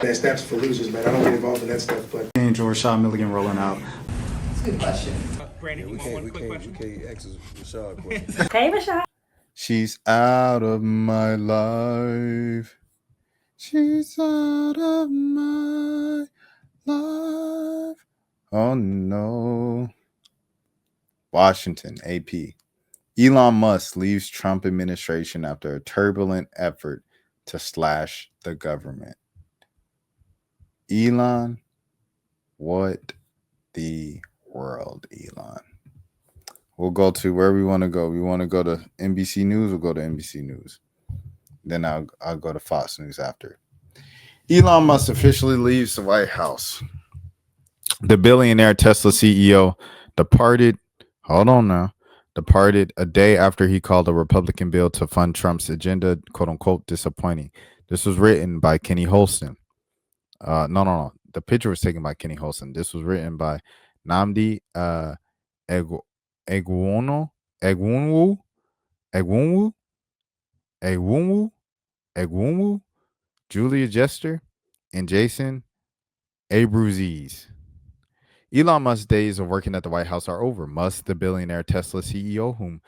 That snaps for losers, man. I don't get involved in that stuff, but Angel Rashad Milligan rolling out. That's a good question. Brandon, We you want one can't, quick question? we can't ask Rashad questions. Hey, Rashad. She's out of my life. She's out of my life. Oh no. Washington, AP. Elon Musk leaves Trump administration after a turbulent effort to slash the government. Elon, what the world, Elon? We'll go to where we want to go. We want to go to NBC News. We'll go to NBC News. Then I'll go to Fox News after. Elon Musk officially leaves the White House. The billionaire Tesla CEO departed. Hold on now. Departed a day after he called a Republican bill to fund Trump's agenda, quote unquote, disappointing. This was written by Kenny Holston. No. The picture was taken by Kenny Holston. This was written by Namdi Egwunwu, Julia Jester, and Jason Abruzes. Elon Musk's days of working at the White House are over. Musk, the billionaire Tesla CEO, whom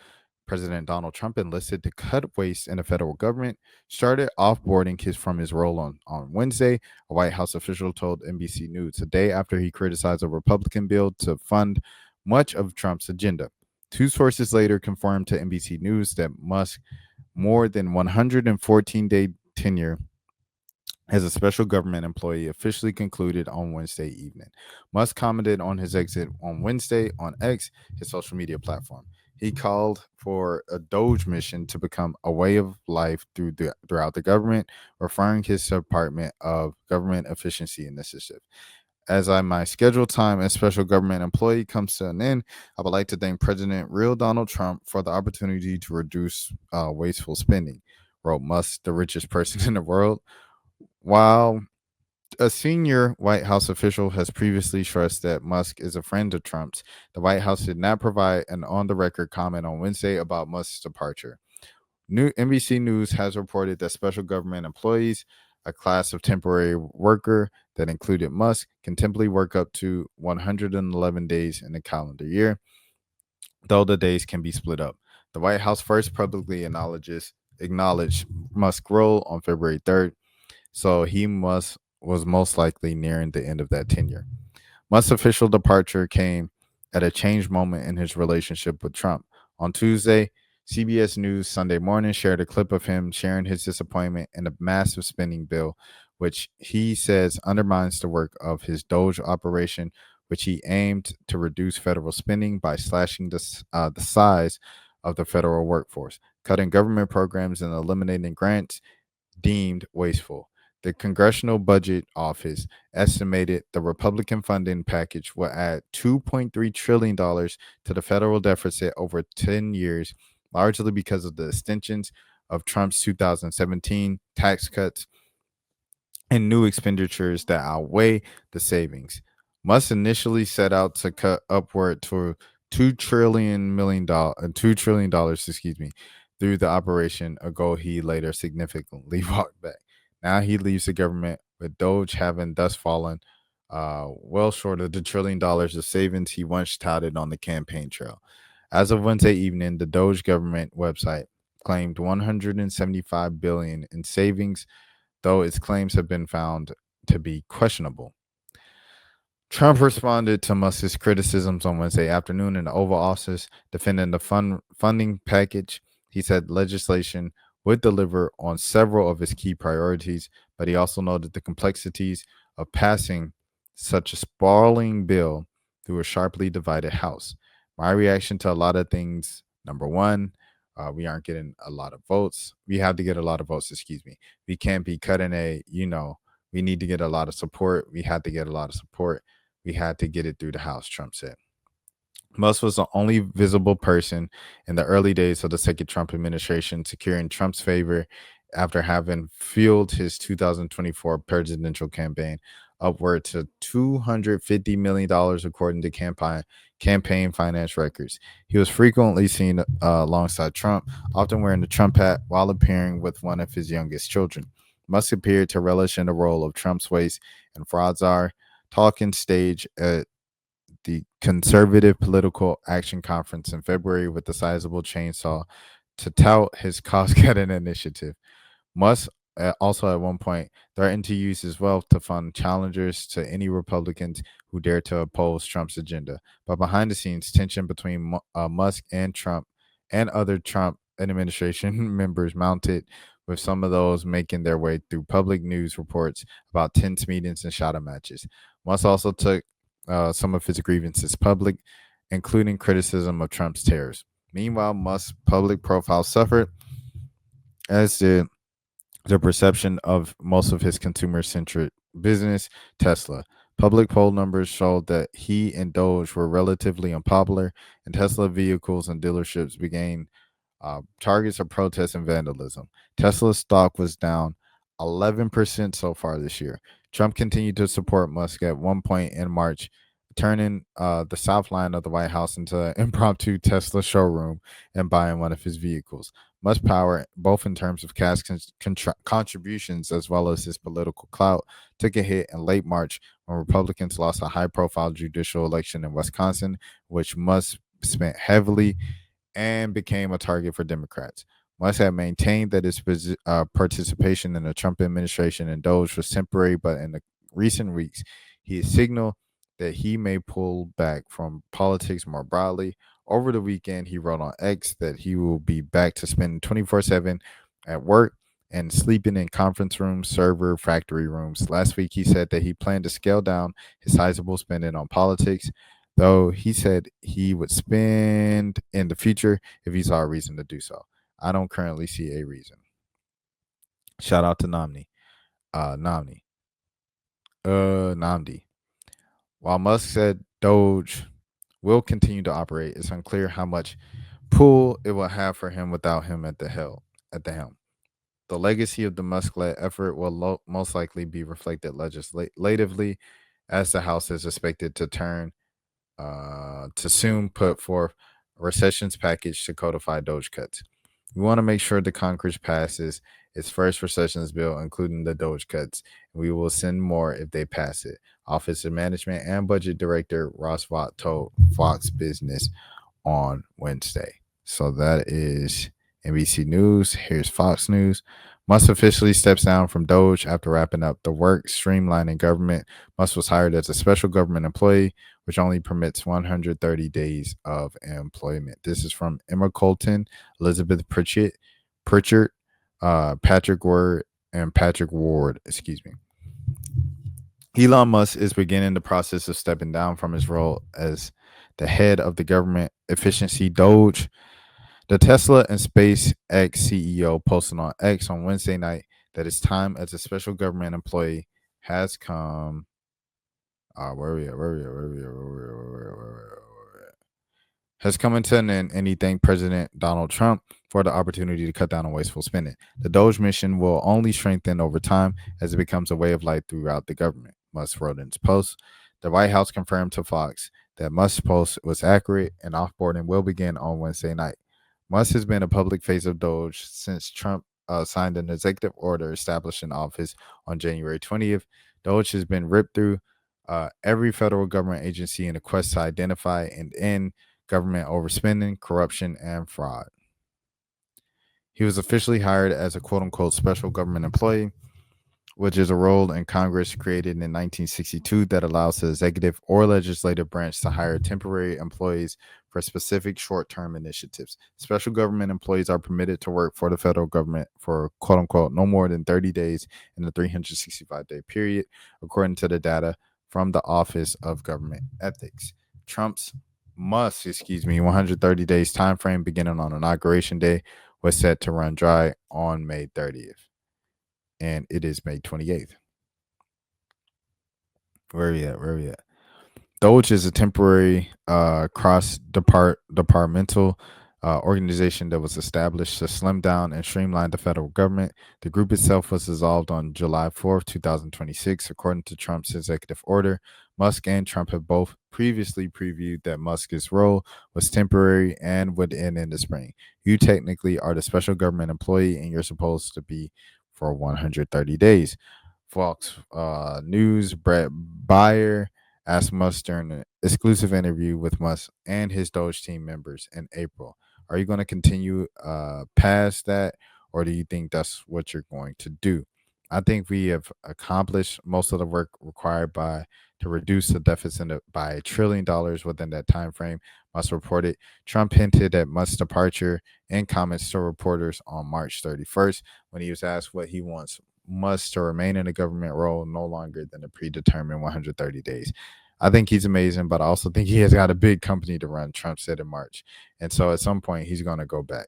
President Donald Trump enlisted to cut waste in the federal government, started offboarding from his role on Wednesday, a White House official told NBC News, a day after he criticized a Republican bill to fund much of Trump's agenda. Two sources later confirmed to NBC News that Musk's more than 114-day tenure as a special government employee officially concluded on Wednesday evening. Musk commented on his exit on Wednesday on X, his social media platform. He called for a Doge mission to become a way of life throughout the government, referring his Department of Government Efficiency Initiative. As my scheduled time as special government employee comes to an end, I would like to thank President real Donald Trump for the opportunity to reduce wasteful spending, wrote Musk, the richest person in the world. While a senior White House official has previously stressed that Musk is a friend of Trump's, the White House did not provide an on-the-record comment on Wednesday about Musk's departure. NBC News has reported that special government employees, a class of temporary worker that included Musk, can temporarily work up to 111 days in a calendar year, though the days can be split up. The White House first publicly acknowledged Musk's role on February 3rd, so he was most likely nearing the end of that tenure. Musk's official departure came at a changed moment in his relationship with Trump. On Tuesday, CBS News Sunday Morning shared a clip of him sharing his disappointment in a massive spending bill, which he says undermines the work of his Doge operation, which he aimed to reduce federal spending by slashing the size of the federal workforce, cutting government programs, and eliminating grants deemed wasteful. The Congressional Budget Office estimated the Republican funding package will add $2.3 trillion to the federal deficit over 10 years, largely because of the extensions of Trump's 2017 tax cuts and new expenditures that outweigh the savings. Musk initially set out to cut upward to $2 trillion through the operation, a goal he later significantly walked back. Now he leaves the government with Doge having thus fallen well short of the $1 trillion of savings he once touted on the campaign trail. As of Wednesday evening, the Doge government website claimed $175 billion in savings, though its claims have been found to be questionable. Trump responded to Musk's criticisms on Wednesday afternoon in the Oval Office, defending the funding package. He said legislation would deliver on several of his key priorities, but he also noted the complexities of passing such a sprawling bill through a sharply divided House. My reaction to a lot of things, number one, we aren't getting a lot of votes. We have to get a lot of votes, We can't be cutting we need to get a lot of support. We had to get a lot of support. We had to get it through the House, Trump said. Musk was the only visible person in the early days of the second Trump administration securing Trump's favor after having fueled his 2024 presidential campaign upward to $250 million, according to campaign finance records. He was frequently seen alongside Trump, often wearing the Trump hat while appearing with one of his youngest children. Musk appeared to relish in the role of Trump's waste and fraud czar, talking stage at the Conservative Political Action Conference in February with a sizable chainsaw to tout his cost-cutting initiative. Musk also at one point threatened to use his wealth to fund challengers to any Republicans who dare to oppose Trump's agenda. But behind the scenes, tension between Musk and Trump and other Trump administration members mounted, with some of those making their way through public news reports about tense meetings and shadow matches. Musk also took some of his grievances public, including criticism of Trump's tariffs. Meanwhile, Musk's public profile suffered, as did the perception of most of his consumer centric business, Tesla. Public poll numbers showed that he and Doge were relatively unpopular, and Tesla vehicles and dealerships became targets of protest and vandalism. Tesla's stock was down 11% so far this year. Trump continued to support Musk at one point in March, turning the south line of the White House into an impromptu Tesla showroom and buying one of his vehicles. Musk's power, both in terms of cash contributions as well as his political clout, took a hit in late March when Republicans lost a high profile judicial election in Wisconsin, which Musk spent heavily and became a target for Democrats. Musk had maintained that his participation in the Trump administration and Doge was temporary, but in the recent weeks, he has signaled that he may pull back from politics more broadly. Over the weekend, he wrote on X that he will be back to spending 24/7 at work and sleeping in conference rooms, server, factory rooms. Last week, he said that he planned to scale down his sizable spending on politics, though he said he would spend in the future if he saw a reason to do so. I don't currently see a reason. Shout out to Namdi. While Musk said Doge will continue to operate, it's unclear how much pull it will have for him without him at the helm. The legacy of the Musk-led effort will most likely be reflected legislatively, as the House is expected to soon put forth a recessions package to codify Doge cuts. We want to make sure the Congress passes its first recessions bill, including the Doge cuts. We will send more if they pass it. Office of Management and Budget Director Ross Vaught told Fox Business on Wednesday. So that is NBC News. Here's Fox News. Musk officially steps down from Doge after wrapping up the work streamlining government. Musk was hired as a special government employee, which only permits 130 days of employment. This is from Emma Colton, Elizabeth Pritchett, Patrick Ward, and Patrick Ward. Excuse me. Elon Musk is beginning the process of stepping down from his role as the head of the government efficiency Doge. The Tesla and SpaceX CEO posted on X on Wednesday night that his time as a special government employee has come. Has come into an end, and he thanked President Donald Trump for the opportunity to cut down on wasteful spending. The Doge mission will only strengthen over time as it becomes a way of life throughout the government, Musk wrote in his post. The White House confirmed to Fox that Musk's post was accurate and offboarding will begin on Wednesday night. Musk has been a public face of Doge since Trump signed an executive order establishing office on January 20th. Doge has been ripped through every federal government agency in a quest to identify and end government overspending, corruption, and fraud. He was officially hired as a quote-unquote special government employee, which is a role in Congress created in 1962 that allows the executive or legislative branch to hire temporary employees for specific short-term initiatives. Special government employees are permitted to work for the federal government for quote-unquote no more than 30 days in a 365-day period, according to the data from the Office of Government Ethics. Musk's 130 days time frame beginning on Inauguration Day was set to run dry on May 30th. And it is May 28th. Where are we at? Doge is a temporary cross-departmental organization that was established to slim down and streamline the federal government. The group itself was dissolved on July 4th, 2026, according to Trump's executive order. Musk and Trump have both previously previewed that Musk's role was temporary and would end in the spring. You technically are the special government employee, and you're supposed to be for 130 days. Fox News, Brett Bayer asked Musk during an exclusive interview with Musk and his Doge team members in April, are you going to continue past that, or do you think that's what you're going to do? I think we have accomplished most of the work required to reduce the deficit by $1 trillion within that time frame, Musk reported. Trump hinted at Musk's departure in comments to reporters on March 31st when he was asked what he wants Musk to remain in a government role no longer than a predetermined 130 days. I think he's amazing, but I also think he has got a big company to run, Trump said in March. And so at some point, he's going to go back.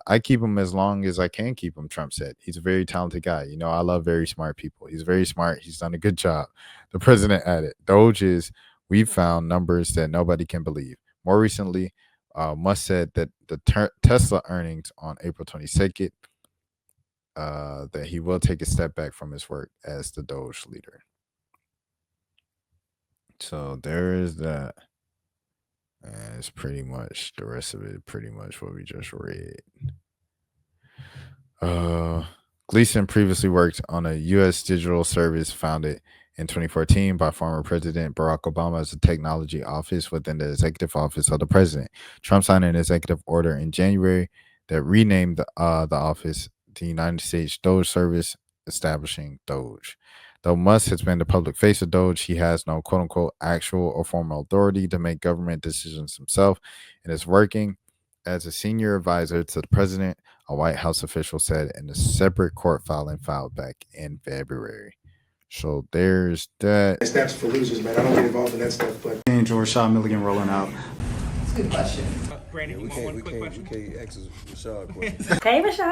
I keep him as long as I can keep him, Trump said. He's a very talented guy. You know, I love very smart people. He's very smart. He's done a good job. The president added, Doge is, we've found numbers that nobody can believe. More recently, Musk said that the Tesla earnings on April 22nd, that he will take a step back from his work as the Doge leader. So there is that. And it's pretty much the rest of it, pretty much what we just read. Gleason previously worked on a U.S. digital service founded in 2014 by former President Barack Obama as a technology office within the executive office of the president. Trump signed an executive order in January that renamed the office the United States Doge Service, establishing Doge. Though Musk has been the public face of Doge, he has no quote-unquote actual or formal authority to make government decisions himself, and is working as a senior advisor to the president, a White House official said in a separate court filing filed back in February. So there's that. Steps for losers, man. I don't get involved in that stuff, but And Rashad Milligan rolling out. That's a good question. We can't ask Rashad questions. Hey, Rashad.